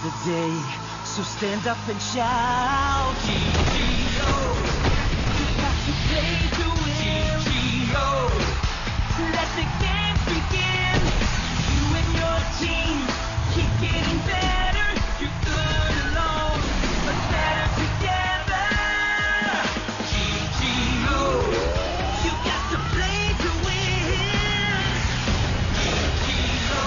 the day, so stand up and shout. GGO, you got to play to win. GGO, let the game begin. You and your team keep getting better. You're good alone, but better together. GGO, you got to play to win. GGO.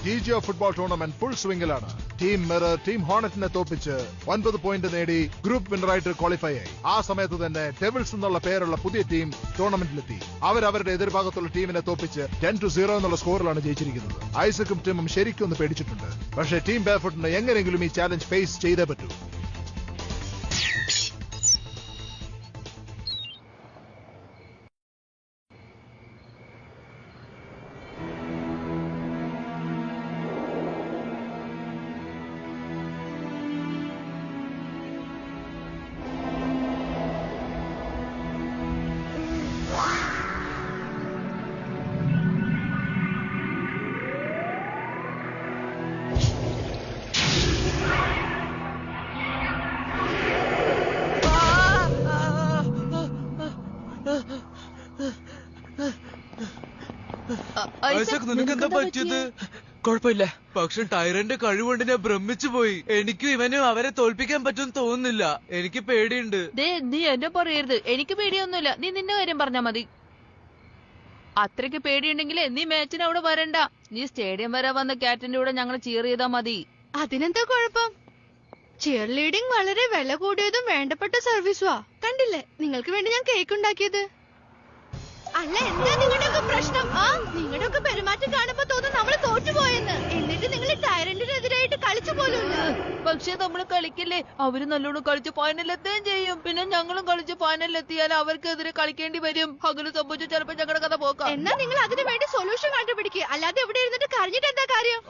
GGO football tournament full സ്വിംഗിലാണ്. Team mirror team ഹോണറ്റിനെ തോപ്പിച്ച് 9 point നേടി group വിന്നറായിട്ട് qualify ആയി. ആ സമയത്ത് തന്നെ devils എന്നുള്ള പേരുള്ള പുതിയ ടീം ടൂർണമെന്റിലെത്തി. അവരുടെ എതിർഭാഗത്തുള്ള ടീമിനെ തോപ്പിച്ച് 10-0 എന്നുള്ള സ്കോറിലാണ് ജയിച്ചിരിക്കുന്നത്. ഐസക്കും ടീമും ശരിക്കും ഒന്ന് പേടിച്ചിട്ടുണ്ട്. പക്ഷേ ടീം ബെയർഫുട്ടിന് എങ്ങനെയെങ്കിലും ഈ ചാലഞ്ച് ഫേസ് ചെയ്തേ പറ്റൂ. നിനക്കെന്താ പറ്റിയത്? കുഴപ്പമില്ല, പക്ഷെ ടൈറന്റെ കഴിവുകൊണ്ട് ഞാൻ ഭ്രമിച്ചു പോയി. എനിക്കും ഇവനും അവരെ തോൽപ്പിക്കാൻ പറ്റുമെന്ന് തോന്നുന്നില്ല. എനിക്ക് പേടിയുണ്ട്. നീ എന്നെ പറയരുത്, എനിക്ക് പേടിയൊന്നുമില്ല. നീ നിന്റെ കാര്യം പറഞ്ഞാ മതി. അത്രയ്ക്ക് പേടിയുണ്ടെങ്കിലേ നീ മാച്ചിന് അവിടെ വരണ്ട. നീ സ്റ്റേഡിയം വരെ വന്ന ക്യാറ്റിന്റെ കൂടെ ഞങ്ങൾ ചിയർ ചെയ്താ മതി. അതിനെന്താ കുഴപ്പം? ചിയർ ലീഡിംഗ് വളരെ വില കൂടിയതും വേണ്ടപ്പെട്ട സർവീസുവാ. കണ്ടില്ലേ നിങ്ങൾക്ക് വേണ്ടി ഞാൻ കേക്ക് ഉണ്ടാക്കിയത്. അല്ല, എന്താ നിങ്ങളുടെയൊക്കെ പ്രശ്നം? നിങ്ങളുടെയൊക്കെ പെരുമാറ്റം കാണുമ്പോ തോന്നുന്നു നമ്മള് തോറ്റുപോയെന്ന്. എന്നിട്ട് നിങ്ങൾ ടൈറന്റിനെതിരായിട്ട് കളിച്ചു പോലുമില്ല. പക്ഷെ നമ്മള് കളിക്കില്ലേ? അവര് നല്ലോണം കളിച്ച് ഫൈനലിലെത്തുകയും ചെയ്യും. പിന്നെ ഞങ്ങളും കളിച്ച് ഫൈനലിലെത്തിയാൽ അവർക്കെതിരെ കളിക്കേണ്ടി വരും. അങ്ങനെ സംഭവിച്ചു ചിലപ്പോ ഞങ്ങളുടെ കഥ പോക്കാം. എന്നാ നിങ്ങൾ അതിനു വേണ്ടി സൊല്യൂഷൻ കണ്ടുപിടിക്കുക. അല്ലാതെ ഇവിടെ ഇരുന്നിട്ട് കരഞ്ഞിട്ട് എന്താ കാര്യം?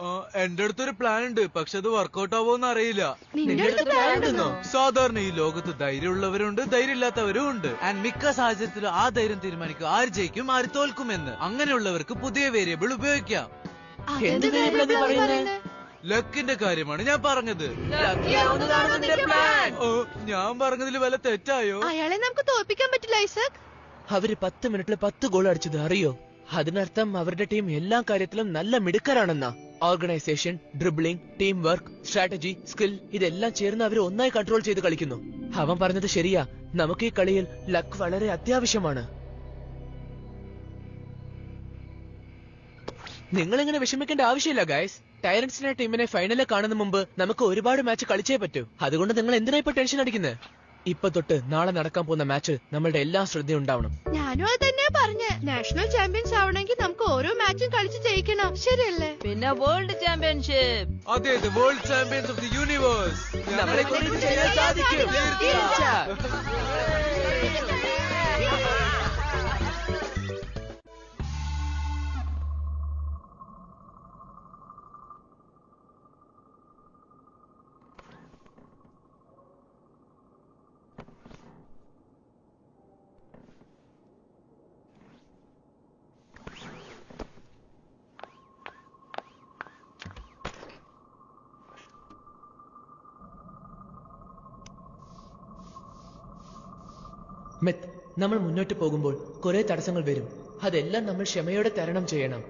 എന്റെ അടുത്തൊരു പ്ലാൻ ഉണ്ട്, പക്ഷെ അത് വർക്കൗട്ട് ആവോന്ന് അറിയില്ല. നിന്റെ സാധാരണ ഈ ലോകത്ത് ധൈര്യമുള്ളവരുണ്ട്, ധൈര്യമില്ലാത്തവരും ഉണ്ട്. ആൻഡ് മിക്ക സാഹചര്യത്തിലും ആ ധൈര്യം തീരുമാനിക്കും ആര് ജയിക്കും ആര് തോൽക്കുമെന്ന്. അങ്ങനെയുള്ളവർക്ക് പുതിയ വേരിയബിൾ ഉപയോഗിക്കാം. ലക്കിന്റെ കാര്യമാണ് ഞാൻ പറഞ്ഞത്. ഞാൻ പറഞ്ഞതിൽ വല്ല തെറ്റായോ? അയാളെ നമുക്ക് തോൽപ്പിക്കാൻ പറ്റില്ല ഐസക്. അവര് 10 മിനിറ്റില് 10 ഗോൾ അടിച്ചത് അറിയോ? അതിനർത്ഥം അവരുടെ ടീം എല്ലാ കാര്യത്തിലും നല്ല മിടുക്കരാണെന്നാ. Organisation, dribbling, team work, strategy, skill ഇതെല്ലാം ചേർന്ന് അവർ ഒന്നായി കൺട്രോൾ ചെയ്ത് കളിക്കുന്നു. അവൻ പറഞ്ഞത് ശരിയാ, നമുക്ക് ഈ കളിയിൽ ലക്ക് വളരെ അത്യാവശ്യമാണ്. നിങ്ങളിങ്ങനെ വിഷമിക്കേണ്ട ആവശ്യമില്ല ഗൈസ്. ടൈറൻസിനെ ടീമിനെ ഫൈനലിൽ കാണുന്ന മുമ്പ് നമുക്ക് ഒരുപാട് മാച്ച് കളിച്ചേ പറ്റൂ. അതുകൊണ്ട് നിങ്ങൾ എന്തിനാ ഇപ്പൊ ടെൻഷൻ അടിക്കുന്നത്? ഇപ്പൊ തൊട്ട് നാളെ നടക്കാൻ പോകുന്ന മാച്ച് നമ്മളുടെ എല്ലാ ശ്രദ്ധയും ഉണ്ടാവണം. ഞാനും അത് തന്നെ പറഞ്ഞ്. നാഷണൽ ചാമ്പ്യൻസ് ആവണമെങ്കിൽ നമുക്ക് ഓരോ മാച്ചും കളിച്ച് ജയിക്കണം, ശരിയല്ലേ? പിന്നെ വേൾഡ് ചാമ്പ്യൻഷിപ്പ്. അതെ, world champions of the universe. നമ്മളെ കൊണ്ട് ഇത് ചെയ്യാൻ സാധിക്കും. മെത്ത്, നമ്മൾ മുന്നോട്ട് പോകുമ്പോൾ കുറെ തടസ്സങ്ങൾ വരും. അതെല്ലാം നമ്മൾ ക്ഷമയോടെ തരണം ചെയ്യണം.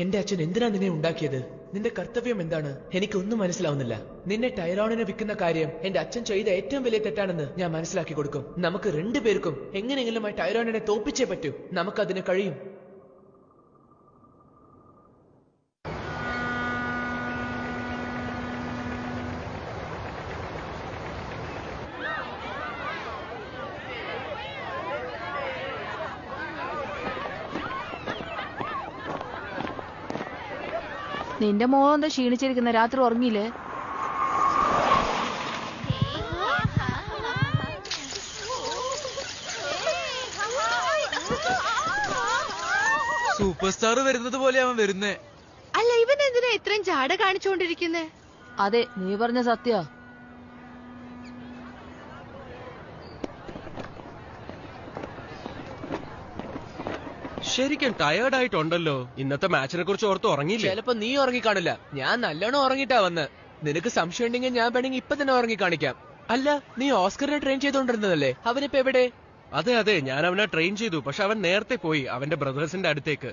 എന്റെ അച്ഛൻ എന്തിനാ നിന്നെ ഉണ്ടാക്കിയത്? നിന്റെ കർത്തവ്യം എന്താണ്? എനിക്കൊന്നും മനസ്സിലാവുന്നില്ല. നിന്നെ ടൈറോണിനെ വിൽക്കുന്ന കാര്യം എന്റെ അച്ഛൻ ചെയ്ത ഏറ്റവും വലിയ തെറ്റാണെന്ന് ഞാൻ മനസ്സിലാക്കി കൊടുക്കും. നമുക്ക് രണ്ടുപേർക്കും എങ്ങനെയെങ്കിലും ആ ടൈറോണിനെ തോൽപ്പിച്ചേ പറ്റൂ. നമുക്കതിന് കഴിയും. നിന്റെ മോൻ എന്താ ക്ഷീണിച്ചിരിക്കുന്ന? രാത്രി ഉറങ്ങിയില്ലേ? സൂപ്പർ സ്റ്റാർ വരുന്നത് പോലെ അവൻ വരുന്നേ. അല്ല, ഇവൻ എന്തിനാ ഇത്രയും ജാട കാണിച്ചുകൊണ്ടിരിക്കുന്നേ? അതെ, നീ പറഞ്ഞ സത്യ. ശരിക്കും ടയേർഡ് ആയിട്ടുണ്ടല്ലോ. ഇന്നത്തെ മാച്ചിനെ കുറിച്ച് ഓർത്ത് ഉറങ്ങിയില്ലേ? ചിലപ്പോ നീ ഉറങ്ങിക്കാണില്ല, ഞാൻ നല്ലോണം ഉറങ്ങിട്ടാ വന്ന്. നിനക്ക് സംശയം ഉണ്ടെങ്കിൽ ഞാൻ വേണമെങ്കിൽ ഇപ്പൊ തന്നെ ഉറങ്ങി കാണിക്കാം. അല്ല, നീ ഓസ്കറിനെ ട്രെയിൻ ചെയ്തോണ്ടിരുന്നതല്ലേ, അവനിപ്പോ എവിടെ? അതെ, ഞാൻ അവനെ ട്രെയിൻ ചെയ്തു. പക്ഷെ അവൻ നേരത്തെ പോയി അവന്റെ ബ്രദേഴ്സിന്റെ അടുത്തേക്ക്.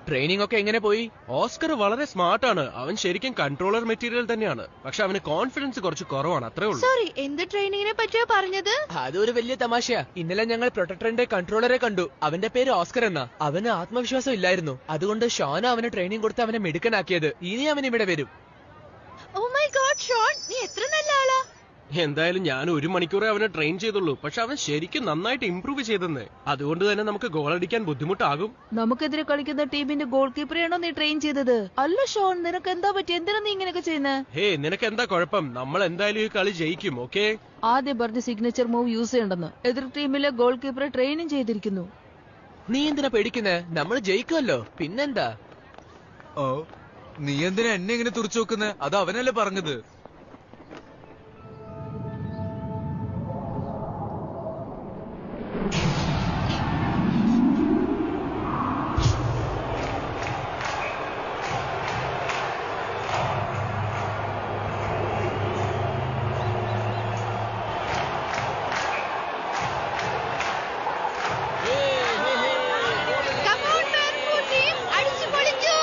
ട്രെയിനിങ് ഒക്കെ എങ്ങനെ പോയി? ഓസ്കർ വളരെ സ്മാർട്ടാണ്. അവൻ ശരിക്കും കൺട്രോളർ മെറ്റീരിയൽ തന്നെയാണ്. പക്ഷെ അവന് കോൺഫിഡൻസ് കുറച്ച് കുറവാണ്, അത്രേ ഉള്ളൂ. സോറി, എന്ത് ട്രെയിനിങ്ങിനെ പറ്റിയോ പറഞ്ഞത്? അതൊരു വലിയ തമാശയാ. ഇന്നലെ ഞങ്ങൾ പ്രൊട്ടക്ടറിന്റെ കൺട്രോളറെ കണ്ടു. അവന്റെ പേര് ഓസ്കർ എന്നാ. അവന് ആത്മവിശ്വാസം ഇല്ലായിരുന്നു, അതുകൊണ്ട് ഷോന അവന് ട്രെയിനിങ് കൊടുത്ത് അവനെ മിടുക്കനാക്കിയത്. ഇനി അവൻ ഇവിടെ വരും. ഓ മൈ ഗോഡ് ഷോൺ, നീ എത്ര നല്ല ആളാ. എന്തായാലും ഞാൻ 1 മണിക്കൂറേ അവനെ ട്രെയിൻ ചെയ്തുള്ളൂ. പക്ഷെ അവൻ ശരിക്കും നന്നായിട്ട് ഇംപ്രൂവ് ചെയ്തെന്ന്. അതുകൊണ്ട് തന്നെ നമുക്ക് ഗോൾ അടിക്കാൻ ബുദ്ധിമുട്ടാകും. നമുക്കെതിരെ കളിക്കുന്ന ടീമിന്റെ ഗോൾ കീപ്പറെയാണോ നീ ട്രെയിൻ ചെയ്തത്? അല്ല ഷോൺ, നിനക്ക് എന്താ പറ്റി? എന്തിനാ നീ ഇങ്ങനെയൊക്കെ ചെയ്യുന്നത്? ഹേ, നിനക്ക് എന്താ കുഴപ്പം? നമ്മൾ എന്തായാലും ഈ കളി ജയിക്കും. ഓക്കെ? ആദ്യം പറഞ്ഞ സിഗ്നേച്ചർ മൂവ് യൂസ് ചെയ്യണ്ടെന്ന്. എതിർ ടീമിലെ ഗോൾ കീപ്പറെ ട്രെയിനിങ് ചെയ്തിരിക്കുന്നു. നീ എന്തിനാ പേടിക്കുന്നേ? നമ്മൾ ജയിക്കുമല്ലോ, പിന്നെന്താ? ഓ, നീ എന്തിനാ എന്നെ ഇങ്ങനെ തുറച്ചു നോക്കുന്നത്? അത് അവനല്ലേ പറഞ്ഞത്. Come on, Barefoot team, അടിച്ചു പൊളിക്കൂ.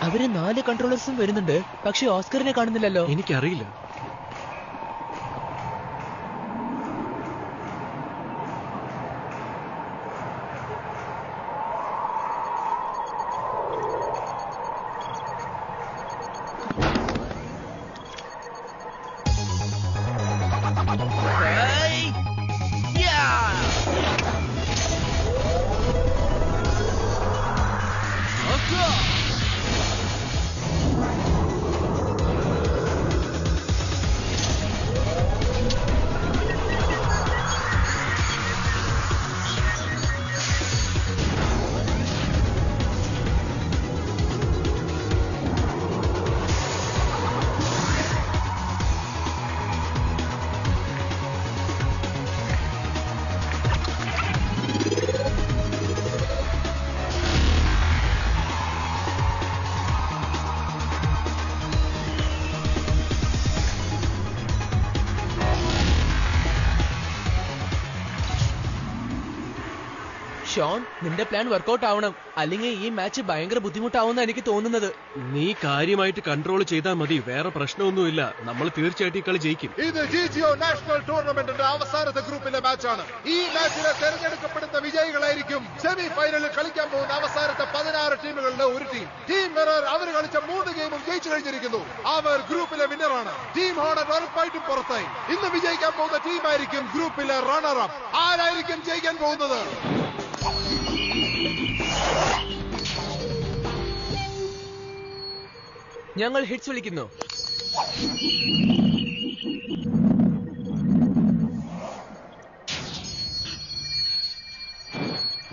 അവര് 4 കൺട്രോളേഴ്സും വരുന്നുണ്ട്, പക്ഷെ ഓസ്കറിനെ കാണുന്നില്ലല്ലോ. എനിക്കറിയില്ല. ഷോൺ, നിന്റെ പ്ലാൻ വർക്കൗട്ട് ആവണം, അല്ലെങ്കിൽ ഈ മാച്ച് ഭയങ്കര ബുദ്ധിമുട്ടാവുന്ന എനിക്ക് തോന്നുന്നത്. നീ കാര്യമായിട്ട് കൺട്രോൾ ചെയ്താൽ മതി. വേറെ പ്രശ്നമൊന്നുമില്ല. നമ്മൾ തീർച്ചയായിട്ടും ഈ കളി ജയിക്കും. ഇത് ജിജിഒ നാഷണൽ ടൂർണമെന്റിന്റെ അവസാനത്തെ ഗ്രൂപ്പിലെ മാച്ചാണ്. ഈ മാച്ചിലെ തെരഞ്ഞെടുക്കപ്പെടുന്ന വിജയികളായിരിക്കും സെമി ഫൈനലിൽ കളിക്കാൻ പോകുന്ന അവസാനത്തെ 16 ടീമുകളുടെ ഒരു ടീം. ടീം മിറർ അവർ കളിച്ച 3 ഗെയിമും ജയിച്ചു കഴിഞ്ഞിരിക്കുന്നു. അവർ ഗ്രൂപ്പിലെ വിന്നറാണ്. ടീം ഹോണറ്റ് ഉറപ്പായിട്ടും പുറത്തായി. ഇന്ന് വിജയിക്കാൻ പോകുന്ന ടീമായിരിക്കും ഗ്രൂപ്പിലെ റണ്ണർ അപ്പ്. ആരായിരിക്കും ജയിക്കാൻ പോകുന്നത്? ഞങ്ങൾ ഹിറ്റ്സ് വിളിക്കുന്നു.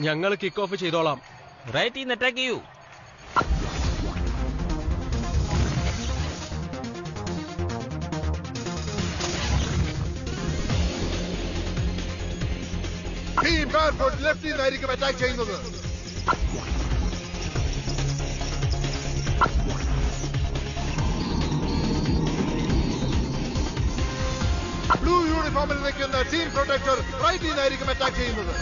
ഞങ്ങൾ കിക്ക് ഓഫ് ചെയ്തോളാം. റൈറ്റ് ഇൻ അറ്റാക്ക് ചെയ്യൂ. ടീം ബാർഫോർഡ് ലെഫ്റ്റിൽ നിന്നായിരിക്കും അറ്റാക്ക് ചെയ്യുന്നത്. ബ്ലൂ യൂണിഫോമിൽ നിൽക്കുന്ന ടീം പ്രൊട്ടക്ടർ റൈറ്റിൽ നിന്നായിരിക്കും അറ്റാക്ക് ചെയ്യുന്നത്.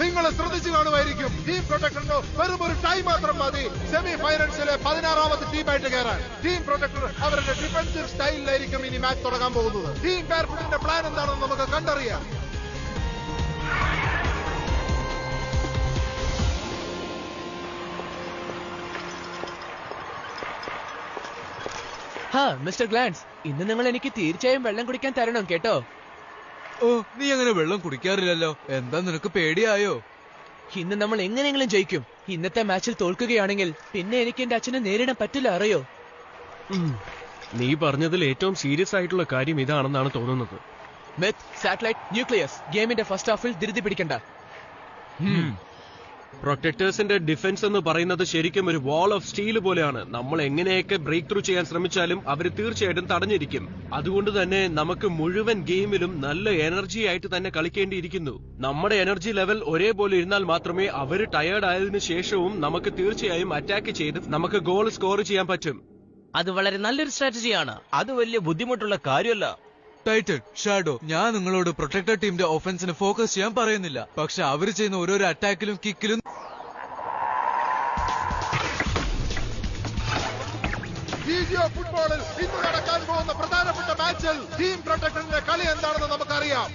നിങ്ങൾ ശ്രദ്ധിച്ചു കാണുമായിരിക്കും, ടീം പ്രൊട്ടക്ടറിന് വെറും ഒരു ടൈം മാത്രം മതി സെമി ഫൈനൽസിലെ 16ാമത്തെ ടീമായിട്ട് കയറാൻ. ടീം പ്രൊട്ടക്ടർ അവരുടെ ഡിഫൻസീവ് സ്റ്റൈലിലായിരിക്കും ഇനി മാച്ച് തുടങ്ങാൻ പോകുന്നത്. ടീം ബാർഫുട്ടിന്റെ പ്ലാൻ എന്താണെന്ന് നമുക്ക് കണ്ടറിയാം. മിസ്റ്റർ ഗ്ലാൻസ്, ഇന്ന് നിങ്ങൾ എനിക്ക് തീർച്ചയായും വെള്ളം കുടിക്കാൻ തരണം കേട്ടോ. ഓ, നീ അങ്ങനെ വെള്ളം കുടിക്കാറില്ലല്ലോ. എന്താ, നിനക്ക് പേടിയായോ? ഇന്ന് നമ്മൾ എങ്ങനെയെങ്കിലും ജയിക്കും. ഇന്നത്തെ മാച്ചിൽ തോൽക്കുകയാണെങ്കിൽ പിന്നെ എനിക്ക് എന്റെ അച്ഛനെ നേരിടാൻ പറ്റില്ല, അറിയോ? നീ പറഞ്ഞതിൽ ഏറ്റവും സീരിയസ് ആയിട്ടുള്ള കാര്യം ഇതാണെന്നാണ് തോന്നുന്നത്. മെത്ത്, സാറ്റലൈറ്റ്, ന്യൂക്ലിയസ് ഗെയിമിന്റെ ഫസ്റ്റ് ഹാഫിൽ ധൃതി പിടിക്കണ്ട. പ്രൊട്ടക്ടേഴ്സിന്റെ ഡിഫൻസ് എന്ന് പറയുന്നത് ശരിക്കും ഒരു വാൾ ഓഫ് സ്റ്റീൽ പോലെയാണ്. നമ്മൾ എങ്ങനെയൊക്കെ ബ്രേക്ക് ത്രൂ ചെയ്യാൻ ശ്രമിച്ചാലും അവർ തീർച്ചയായിട്ടും തടഞ്ഞിരിക്കും. അതുകൊണ്ട് തന്നെ നമുക്ക് മുഴുവൻ ഗെയിമിലും നല്ല എനർജി ആയിട്ട് തന്നെ കളിക്കേണ്ടിയിരിക്കുന്നു. നമ്മുടെ എനർജി ലെവൽ ഒരേപോലെ ഇരുന്നാൽ മാത്രമേ അവർ ടയേർഡ് ആയതിനു ശേഷവും നമുക്ക് തീർച്ചയായും അറ്റാക്ക് ചെയ്ത് നമുക്ക് ഗോൾ സ്കോർ ചെയ്യാൻ പറ്റും. അത് വളരെ നല്ലൊരു സ്ട്രാറ്റജിയാണ്. അത് വലിയ ബുദ്ധിമുട്ടുള്ള കാര്യമല്ല. ടൈറ്റൻ, ഷാഡോ, ഞാൻ നിങ്ങളോട് പ്രൊട്ടക്ടർ ടീമിന്റെ ഓഫൻസിന് ഫോക്കസ് ചെയ്യാൻ പറയുന്നില്ല. പക്ഷെ അവര് ചെയ്യുന്ന ഓരോരോ അറ്റാക്കിലും കിക്കിലും ഫുട്ബോളിൽ ഇന്ന് നടക്കാൻ പോകുന്ന പ്രധാനപ്പെട്ട മാച്ചിൽ ടീം പ്രൊട്ടക്ടറിന്റെ കളി എന്താണെന്ന് നമുക്കറിയാം.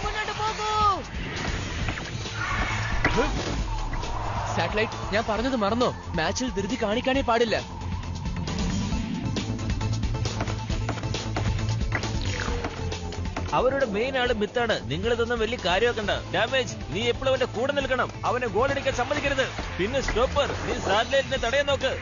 മുന്നോട്ട് പോകൂ. സാറ്റലൈറ്റ്, ഞാൻ പറഞ്ഞത് മറന്നോ? മാച്ചിൽ ധൃതി കാണിക്കാനേ പാടില്ല. അവരുടെ മെയിൻ ആള് മിത്താണ്. നിങ്ങൾ ഇതൊന്നും വലിയ കാര്യമാക്കണ്ട. ഡാമേജ്, നീ എപ്പോഴും അവന്റെ കൂടെ നിൽക്കണം. അവനെ ഗോൾ അടിക്കാൻ സമ്മതിക്കരുത്. പിന്നെ സ്റ്റോപ്പർ, നീ സാറ്റലൈറ്റിനെ തടയാൻ നോക്ക്.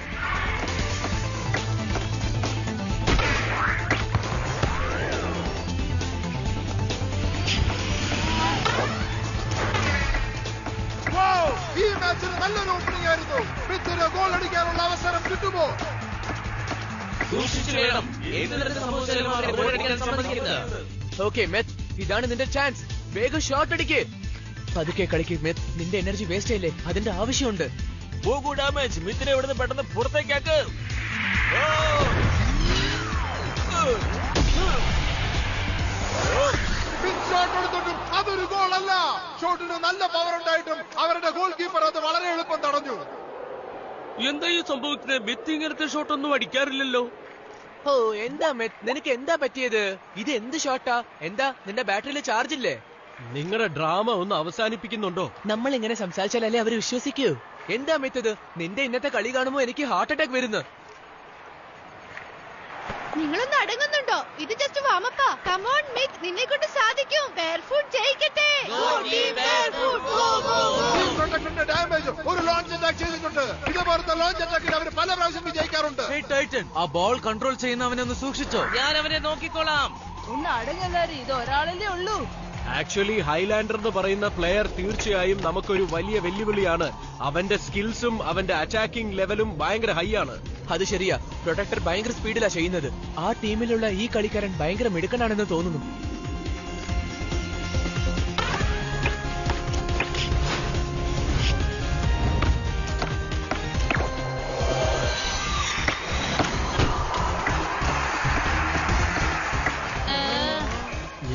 ഈ മാച്ചിന് നല്ലൊരു ഓപ്പണിംഗ് ആയിരുന്നു. മിത്തിന് ഗോൾ അടിക്കാനുള്ള അവസരം കിട്ടുമോ? ഓക്കെ മെത്ത്, ഇതാണ് നിന്റെ ചാൻസ്. വേഗം ഷോട്ട് അടിക്ക്. പതുക്കെ കളിക്ക് മെത്ത്. നിന്റെ എനർജി വേസ്റ്റ് ആയില്ലേ? അതിന്റെ ആവശ്യമുണ്ട്. പോകൂ ഡാമേജ്, മിത്തിനെ ഇവിടുന്ന് പെട്ടെന്ന് പുറത്തേക്കാക്ക്. അതൊരു ഗോൾ അല്ല. ഷോട്ടിന് നല്ല പവർ ഉണ്ടായിട്ടും അവരുടെ ഗോൾ കീപ്പർ അത് വളരെ എളുപ്പം തടഞ്ഞു. എന്താ ഈ സംഭവിക്കുന്നത്? മിത്ത് ഇങ്ങനത്തെ ഷോട്ടൊന്നും അടിക്കാറില്ലല്ലോ. ഓ, എന്താ മെത്ത്, നിനക്ക് എന്താ പറ്റിയത്? ഇത് എന്ത് ഷോട്ടാ? എന്താ നിന്റെ ബാറ്ററിയില് ചാർജ് ഇല്ലേ? നിങ്ങളുടെ ഡ്രാമ ഒന്ന് അവസാനിപ്പിക്കുന്നുണ്ടോ? നമ്മൾ ഇങ്ങനെ സംസാരിച്ചാലല്ലേ അവര് വിശ്വസിക്കൂ. എന്താ മെത്തത്? നിന്റെ ഇന്നത്തെ കളി കാണുമ്പോ എനിക്ക് ഹാർട്ട് അറ്റാക്ക് വരുന്നു. നിങ്ങളൊന്ന് അടങ്ങുന്നുണ്ടോ? ഇത് ജസ്റ്റ് വാമപ്പാ. കമോൺ മിത്ത്, നിന്നെ കൊണ്ട് സാധിക്കും. ബെയർഫുട്ട് ജയിക്കട്ടെ. ഡാമേജ് ഒരു ലോഞ്ച് അറ്റാക്ക് ചെയ്തിട്ടുണ്ട്. ഇതുപോലത്തെ ലോഞ്ച് അറ്റാക്കിൽ അവർ പല പ്രാവശ്യം വിജയിക്കാറുണ്ട്. ടൈറ്റൻ, ആ ബോൾ കൺട്രോൾ ചെയ്യുന്നവനെ ഒന്ന് സൂക്ഷിച്ചോ. ഞാൻ അവനെ നോക്കിക്കോളാം. ഒന്ന് അടങ്ങല്ലാരും, ഇത് ഒരാളല്ലേ ഉള്ളൂ. ആക്ച്വലി ഹൈലാൻഡർ എന്ന് പറയുന്ന പ്ലെയർ തീർച്ചയായും നമുക്കൊരു വലിയ വെല്ലുവിളിയാണ്. അവന്റെ സ്കിൽസും അവന്റെ അറ്റാക്കിംഗ് ലെവലും ഭയങ്കര ഹൈ ആണ്. അത് ശരിയാ, പ്രൊട്ടക്ടർ ഭയങ്കര സ്പീഡിലാ ചെയ്യുന്നത്. ആ ടീമിലുള്ള ഈ കളിക്കാരൻ ഭയങ്കര മിടുക്കനാണെന്ന് തോന്നുന്നു.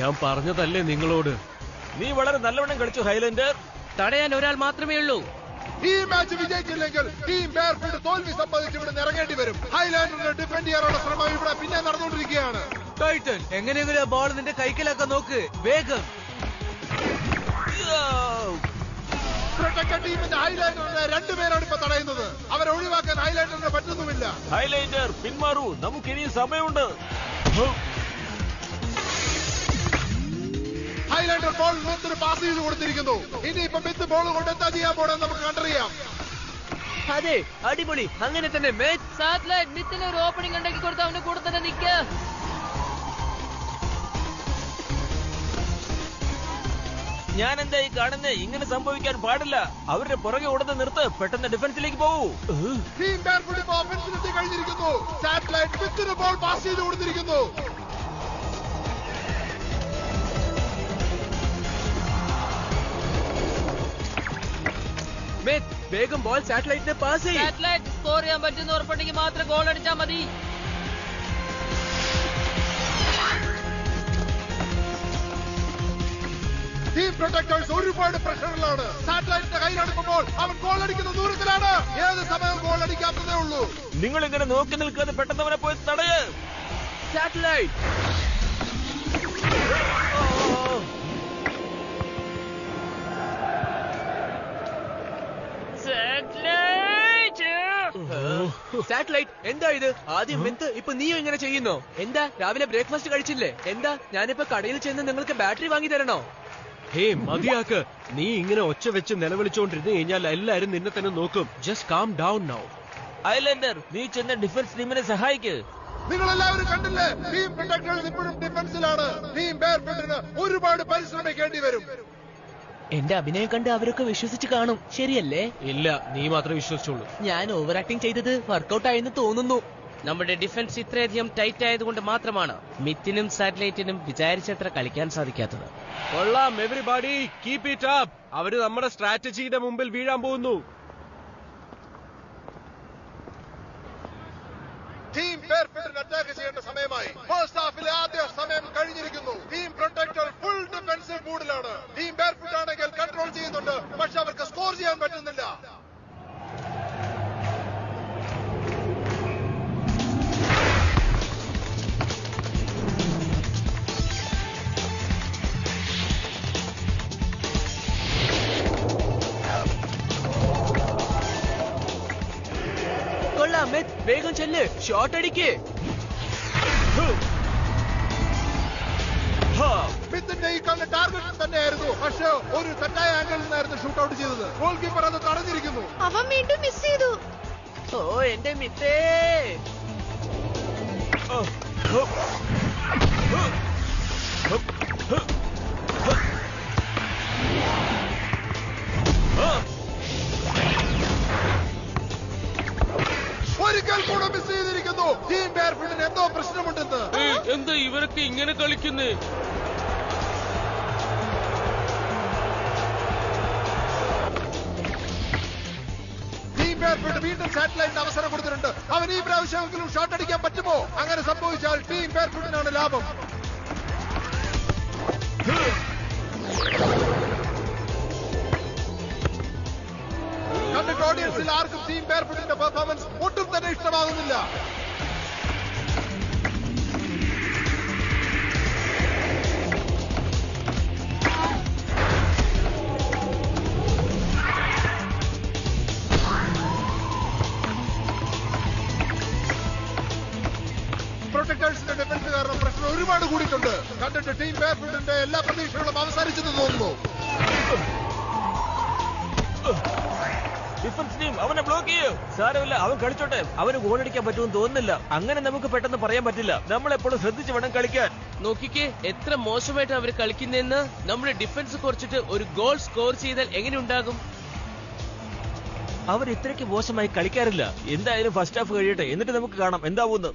ഞാൻ പറഞ്ഞതല്ലേ നിങ്ങളോട്. നീ വളരെ നല്ലവണ്ണം കളിച്ചു ഹൈലൻഡർ. തടയാൻ ഒരാൾ മാത്രമേ ഉള്ളൂ. ഈ മാച്ച് വിജയിച്ചില്ലെങ്കിൽ ടീം ബെയർഫുട്ട് തോൽവി സംബന്ധിച്ച് ഇവിടെ ഇറങ്ങേണ്ടി വരും. ഹൈലാൻഡറിനെ ഡിഫെൻഡ് ചെയ്യാനുള്ള ശ്രമം ഇവിടെ പിന്നെ നടന്നുകൊണ്ടിരിക്കുകയാണ്. ടൈറ്റൻ, എങ്ങനെയെങ്കിലും ആ ബോൾ നിന്റെ കൈക്കലാക്കാൻ നോക്ക്. വേഗം. പ്രൊട്ടക്ടർ ടീമിന്റെ ഹൈലാൻഡറിനെ രണ്ടുപേരാണ് ഇപ്പൊ തടയുന്നത്. അവരെ ഒഴിവാക്കാൻ ഹൈലാൻഡറിന് പറ്റുന്നുമില്ല. ഹൈലൈൻഡർ പിന്മാറൂ, നമുക്കിനിയും സമയമുണ്ട്. ഹൈലാൻഡർ ബോൾ മിത്തിന് പാസ് ചെയ്ത് കൊടുത്തിരിക്കുന്നു. ഇനിയിപ്പോ മിത്ത് ബോൾ കൊണ്ട് എന്താ ചെയ്യാൻ പോണെന്ന് നമുക്ക് കണ്ടറിയാം. അതെ, അടിപൊളി. അങ്ങനെ തന്നെ മെത്ത്. സാറ്റലൈറ്റ്, മിത്തിന് ഒരു ഓപ്പണിംഗ് ഉണ്ടാക്കി കൊടുത്ത് അവന്റെ കൂടെ തന്നെ നിൽക്ക. ഞാൻ എന്താ ഈ കാണുന്നേ? ഇങ്ങനെ സംഭവിക്കാൻ പാടില്ല. അവരുടെ പുറകെ ഓടുന്ന നിർത്ത്. പെട്ടെന്ന് ഡിഫൻസിലേക്ക് പോകൂ. ടീം ബെയർഫുട്ട് ഇപ്പോ ഓഫൻസിലെത്തി കഴിഞ്ഞിരിക്കുന്നു. സാറ്റലൈറ്റ് മിത്തിന് ബോൾ പാസ് ചെയ്ത് കൊടുത്തിരിക്കുന്നു. മെത്ത്, വേഗം ബോൾ സാറ്റലൈറ്റിനെ പാസ് ചെയ്യും. സാറ്റലൈറ്റ് സ്കോർ ചെയ്യാൻ പറ്റുന്ന ഉറപ്പുണ്ടെങ്കിൽ മാത്രം ഗോൾ അടിച്ചാൽ മതി. ടീം പ്രൊട്ടക്ടേഴ്സ് ഒരുപാട് പ്രഷറിലാണ്. സാറ്റലൈറ്റിന്റെ കയ്യിലെടുക്കുമ്പോൾ അവൻ ഗോൾ അടിക്കുന്ന ദൂരത്തിലാണ്. ഏത് സമയം ഗോൾ അടിക്കാത്തതേ ഉള്ളൂ. നിങ്ങൾ ഇങ്ങനെ നോക്കി നിൽക്കാതെ പെട്ടെന്ന് അവനെ പോയി തടയ്. സാറ്റലൈറ്റ്. സാറ്റലൈറ്റ്, എന്താ ഇത്? ആദ്യം മെത്ത്, ഇപ്പൊ നീയും ഇങ്ങനെ ചെയ്യുന്നോ? എന്താ, രാവിലെ ബ്രേക്ക്ഫാസ്റ്റ് കഴിച്ചില്ലേ? എന്താ, ഞാനിപ്പോ കടയിൽ ചെന്ന് നിങ്ങൾക്ക് ബാറ്ററി വാങ്ങി തരണോ? ഹേ, മതിയാക്ക്. നീ ഇങ്ങനെ ഒച്ച വെച്ച് നിലവിളിച്ചോണ്ടിരുന്നു കഴിഞ്ഞാൽ എല്ലാരും നിന്നെ തന്നെ നോക്കും. Just calm down now. Islander, നീ ചെന്ന ഡിഫൻസ് ടീമിനെ സഹായിക്ക്. നിങ്ങൾ എല്ലാവരും കണ്ടില്ലേ? ടീം പ്രൊട്ടക്ടേഴ്സ് ഇപ്പോഴും ഡിഫൻസിലാണ്. ടീം ബെയർഫുട്ടിന് ഒരുപാട് പരിശ്രമിക്കേണ്ടി വരും. എന്റെ അഭിനയം കണ്ട് അവരൊക്കെ വിശ്വസിച്ച് കാണും, ശരിയല്ലേ? ഇല്ല, നീ മാത്രമേ വിശ്വസിച്ചുള്ളൂ. ഞാൻ ഓവർ ആക്ടിങ് ചെയ്തത് വർക്കൗട്ട് ആയെന്ന് തോന്നുന്നു. നമ്മുടെ ഡിഫൻസ് ഇത്രയധികം ടൈറ്റ് ആയതുകൊണ്ട് മാത്രമാണ് മിത്തിനും സാറ്റലൈറ്റിനും വിചാരിച്ചത്ര കളിക്കാൻ സാധിക്കാത്തത്. കൊള്ളാം എവരിബഡി, കീപ് ഇറ്റ് അപ്പ്. അവര് നമ്മുടെ സ്ട്രാറ്റജിയുടെ മുമ്പിൽ വീഴാൻ പോകുന്നു. ടീം ബെയർഫുട്ടിന് അറ്റാക്ക് ചെയ്യേണ്ട സമയമായി. ഫസ്റ്റ് ഹാഫിലെ ആദ്യ സമയം കഴിഞ്ഞിരിക്കുന്നു. ടീം പ്രൊട്ടക്ടർ ഫുൾ ഡിഫൻസീവ് മൂഡിലാണ്. ടീം ബെയർഫുട്ട് ആണെങ്കിൽ കൺട്രോൾ ചെയ്യുന്നുണ്ട്, പക്ഷെ അവർക്ക് സ്കോർ ചെയ്യാൻ പറ്റുന്നില്ല. കൊള്ളാം മെത്ത്, വേഗം ചെല്ല്, ഷോട്ട് അടിക്ക്. മിത്തിന്റെ ഈ കണ്ണ് ടാർഗറ്റ് തന്നെയായിരുന്നു, പക്ഷെ ഒരു തെറ്റായ ആംഗിളിൽ നിന്നായിരുന്നു ഷൂട്ട് ഔട്ട് ചെയ്തത്. ഗോൾ കീപ്പർ അത് തടഞ്ഞിരിക്കുന്നു. അവൻ വീണ്ടും മിസ് ചെയ്തു. ഓ എന്റെ മിത്തേ. ഒരിക്കൽ കൂടെ മിസ് ചെയ്തിരിക്കുന്നു. ടീം ബെയർഫുട്ടിന് എന്തോ പ്രശ്നമുണ്ടെന്ന്. എന്താ ഇവരൊക്കെ ഇങ്ങനെ കളിക്കുന്നേ? ടീം ബെയർഫുട്ട് വീണ്ടും സാറ്റലൈറ്റിന് അവസരം കൊടുത്തിട്ടുണ്ട്. അവൻ ഈ പ്രാവശ്യമെങ്കിലും ഷോട്ട് അടിക്കാൻ പറ്റുമോ? അങ്ങനെ സംഭവിച്ചാൽ ടീം ബെയർഫുട്ടിനാണ് ലാഭം. കണ്ടിട്ട് ഓഡിയൻസിൽ ആർക്കും ടീം ബെയർഫുട്ടിന്റെ പെർഫോമൻസ് ഒട്ടും തന്നെ ഇഷ്ടമാകുന്നില്ല. പ്രൊട്ടക്ടേഴ്സിന്റെ ഡിഫൻസ് കാരണം പ്രശ്നം ഒരുപാട് കൂടിയിട്ടുണ്ട്. കണ്ടിട്ട് ടീം ബെയർഫുട്ടിന്റെ എല്ലാ പ്രതീക്ഷകളും അവസാനിച്ചെന്ന് തോന്നുന്നു. ഡിഫൻസ് ടീം അവനെ ബ്ലോക്ക് ചെയ്യൂ. സാരമില്ല, അവൻ കളിച്ചോട്ടെ. അവന് ഗോളടിക്കാൻ പറ്റുമെന്ന് തോന്നുന്നില്ല. അങ്ങനെ നമുക്ക് പെട്ടെന്ന് പറയാൻ പറ്റില്ല. നമ്മളെപ്പോഴും ശ്രദ്ധിച്ച് വേണം കളിക്കാൻ. നോക്കിക്കേ എത്ര മോശമായിട്ട് അവർ കളിക്കുന്നതെന്ന്. നമ്മുടെ ഡിഫൻസ് കുറച്ചിട്ട് ഒരു ഗോൾ സ്കോർ ചെയ്താൽ എങ്ങനെ ഉണ്ടാകും? അവർ ഇത്രയ്ക്ക് മോശമായി കളിക്കാറില്ല. എന്തായാലും ഫസ്റ്റ് ഹാഫ് കഴിയട്ടെ, എന്നിട്ട് നമുക്ക് കാണാം എന്താവുന്നു.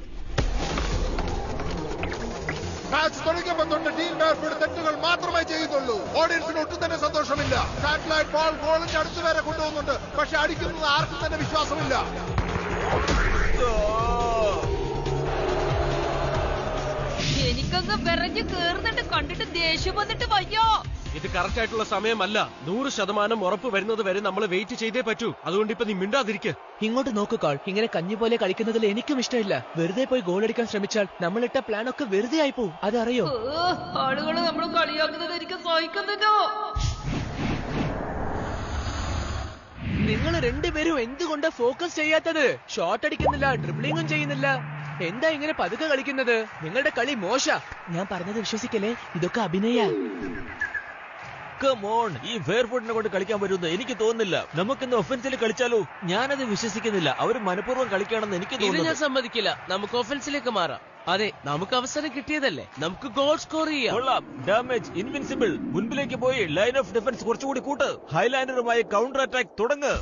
മാച്ച് തുടങ്ങിയപ്പോൾ തൊട്ട് ടീം ബെയർഫുട്ട് തെറ്റുകൾ മാത്രമേ ചെയ്യുന്നുള്ളൂ. ഓഡിയൻസിന് ഒട്ടും തന്നെ സന്തോഷമില്ല. സാറ്റലൈറ്റ് ബോൾ ഗോളിന്റെ അടുത്ത് വരെ കൊണ്ടുപോകുന്നുണ്ട്, പക്ഷെ അടിക്കുന്നത് ആർക്കും തന്നെ വിശ്വാസമില്ല. എനിക്കങ്ങ് വിറഞ്ഞ് കേറുന്നുണ്ട്, കണ്ടിട്ട് ദേഷ്യം വന്നിട്ട് വയ്യോ. ഇത് കറക്റ്റ് ആയിട്ടുള്ള സമയമല്ല. 100% ഉറപ്പ് വരുന്നത് വരെ നമ്മൾ വെയിറ്റ് ചെയ്തേ പറ്റൂ. അതുകൊണ്ട് ഇപ്പൊ നീ മിണ്ടാതിരിക്കുക. ഇങ്ങോട്ട് നോക്കു കാൾ, ഇങ്ങനെ കഞ്ഞി പോലെ കളിക്കുന്നതിൽ എനിക്കും ഇഷ്ടമില്ല. വെറുതെ പോയി ഗോൾ അടിക്കാൻ ശ്രമിച്ചാൽ നമ്മളിട്ട പ്ലാൻ ഒക്കെ വെറുതെ ആയി പോവും, അതറിയോ? ആളുകൾ നമ്മൾ കളിയാക്കുന്നത് എനിക്ക് സഹിക്കുന്നില്ലോ. നിങ്ങൾ രണ്ടുപേരും എന്തുകൊണ്ട് ഫോക്കസ് ചെയ്യാത്തത്? ഷോട്ട് അടിക്കുന്നില്ല, ഡ്രിബ്ലിങ്ങും ചെയ്യുന്നില്ല. എന്താ ഇങ്ങനെ പതുക്കെ കളിക്കുന്നത്? നിങ്ങളുടെ കളി മോശ. ഞാൻ പറഞ്ഞത് വിശ്വസിക്കലേ, ഇതൊക്കെ അഭിനയ. കമോൺ, ഈ ബെയർഫുട്ടിനെ കൊണ്ട് കളിക്കാൻ പറ്റുമെന്ന് എനിക്ക് തോന്നുന്നില്ല. നമുക്കിന്ന് ഒഫൻസിൽ കളിച്ചാലോ? ഞാനത് വിശ്വസിക്കുന്നില്ല. അവർ മനഃപൂർവ്വം കളിക്കുകയാണെന്ന് എനിക്ക് ഇത് തോന്നുന്നു. ഞാൻ സമ്മതിക്കില്ല. നമുക്ക് ഒഫൻസിലേക്ക് മാറാം. അതെ, നമുക്ക് അവസരം കിട്ടിയതല്ലേ, നമുക്ക് ഗോൾ സ്കോർ ചെയ്യാം. കൊള്ളാം. Damage invincible. മുൻപിലേക്ക് പോയി ലൈൻ ഓഫ് ഡിഫൻസ് കുറച്ചുകൂടി കൂട്ട്. ഹൈലാൻഡറുമായി കൗണ്ടർ അറ്റാക്ക് തുടങ്ങ്.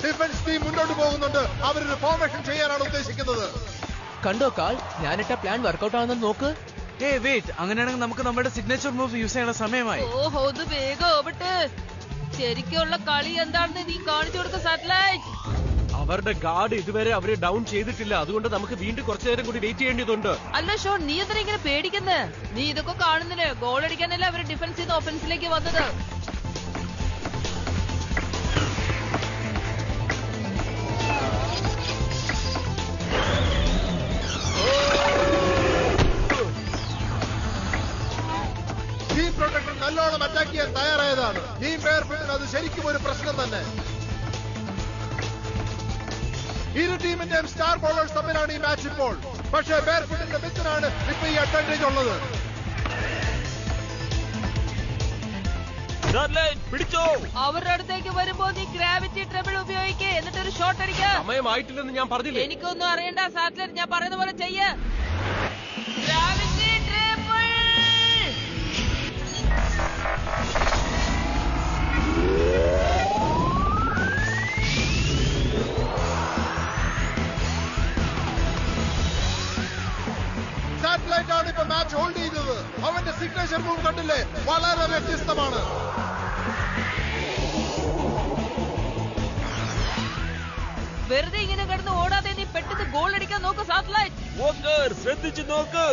ഡിഫൻസ് ടീം മുന്നോട്ട് പോകുന്നുണ്ട്. അവരൊരു ഫോർമേഷൻ ചെയ്യാനാണ് ഉദ്ദേശിക്കുന്നത്. കണ്ടോ കാൾ, ഞാനിട്ട പ്ലാൻ വർക്കൗട്ട് ആണെന്ന് നോക്ക്. വെയിറ്റ്, അങ്ങനെയാണെങ്കിൽ നമുക്ക് നമ്മുടെ സിഗ്നേച്ചർ മൂവ് യൂസ് ചെയ്യേണ്ട സമയമായി. ഓഹോ, ഇത് വേഗം ആവട്ടെ. ശരിക്കുള്ള കളി എന്താണെന്ന് നീ കാണിച്ചു കൊടുക്ക സാറ്റലൈറ്റ്. അവരുടെ ഗാർഡ് ഇതുവരെ അവരെ ഡൗൺ ചെയ്തിട്ടില്ല. അതുകൊണ്ട് നമുക്ക് വീണ്ടും കുറച്ചു നേരം കൂടി വെയിറ്റ് ചെയ്യേണ്ടതുണ്ട്. അല്ല ഷോൺ, നീ എന്തിനാ ഇങ്ങനെ പേടിക്കുന്നേ? നീ ഇതൊക്കെ കാണുന്നില്ലേ? ഗോൾ അടിക്കാനല്ല അവര് ഡിഫൻസിൽ നിന്ന് ഒഫൻസിലേക്ക് വന്നത്. ടീം പ്രൊട്ടക്ടർ നല്ലോണം അറ്റാക്ക് ചെയ്യാൻ തയ്യാറായതാണ്. ടീം ബെയർഫുട്ടിന് അത് ശരിക്കും ഒരു പ്രശ്നം തന്നെ. ഇരു ടീമിന്റെയും സ്റ്റാർ ബോളേഴ്സ് തമ്മിലാണ് ഈ മാച്ച് ഇപ്പോൾ. പക്ഷേ ബെയർഫുട്ടിന്റെ മിത്തിനാണ് ഇപ്പൊ ഈ അഡ്വാൻറ്റേജ് ഉള്ളത്. പിടിച്ചോ. അവരുടെ അടുത്തേക്ക് വരുമ്പോ നീ ഗ്രാവിറ്റി ട്രബിൾ ഉപയോഗിക്കേ, എന്നിട്ടൊരു ഷോട്ട് അടിക്ക. സമയമായിട്ടില്ലെന്ന് ഞാൻ പറഞ്ഞില്ലേ? എനിക്കൊന്നും അറിയണ്ട സാറ്റലൈറ്റ്, ഞാൻ പറയുന്ന പോലെ ചെയ്യ്. Gravity triple! സാറ്റലൈറ്റ് ആണ് ഇപ്പൊ മാച്ച് ഹോൾഡ് ചെയ്തത്. അവന്റെ സിഗ്നേച്ചർ മൂവ് കണ്ടില്ലേ, വളരെ വ്യത്യസ്തമാണ്. വെറുതെ ഇങ്ങനെ കിടന്ന് ഓടാതെ നീ പെട്ടെന്ന് ഗോൾ അടിക്കാൻ നോക്ക് സാറ്റലൈറ്റ്. വോക്കർ ശ്രദ്ധിച്ചു നോക്ക്.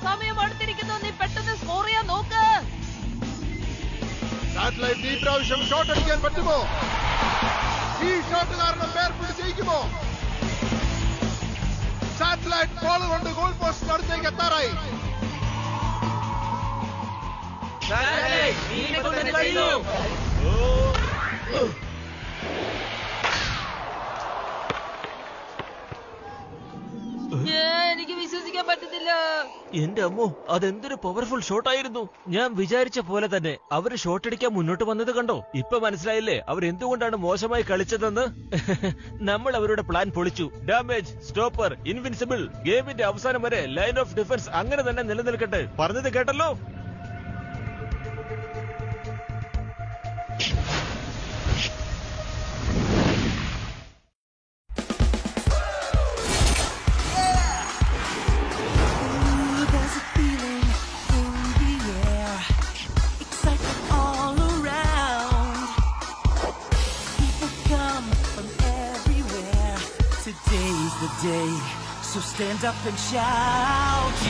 സമയം അടുത്തിരിക്കുന്നു, നീ പെട്ടെന്ന് സ്കോർ ചെയ്യാൻ നോക്ക്. സാറ്റലൈറ്റ് ഈ പ്രാവശ്യം ഷോട്ട് അടിക്കാൻ പറ്റുമോ? ഈ ഷോട്ട് കാരണം പേർ പിടിച്ചിരിക്കുമോ? സാറ്റലൈറ്റ് ബോൾ കൊണ്ട് ഗോൾ പോസ്റ്റിന് അടുത്തേക്ക് എത്താറായി. എനിക്ക് വിശ്വസിക്കാൻ പറ്റുന്നില്ല. എന്റെ അമ്മോ, അതെന്തൊരു പവർഫുൾ ഷോട്ടായിരുന്നു. ഞാൻ വിചാരിച്ച പോലെ തന്നെ അവര് ഷോട്ട് അടിക്കാൻ മുന്നോട്ട് വന്നത് കണ്ടോ? ഇപ്പൊ മനസ്സിലായില്ലേ അവരെന്തുകൊണ്ടാണ് മോശമായി കളിച്ചതെന്ന്? നമ്മൾ അവരുടെ പ്ലാൻ പൊളിച്ചു. Damage, stopper, invincible. ഗെയിമിന്റെ അവസാനം വരെ ലൈൻ ഓഫ് ഡിഫൻസ് അങ്ങനെ തന്നെ നിലനിൽക്കട്ടെ. പറഞ്ഞത് കേട്ടല്ലോ. There's a feeling in the air, excitement all around. People come from everywhere. Today's the day, so stand up and shout.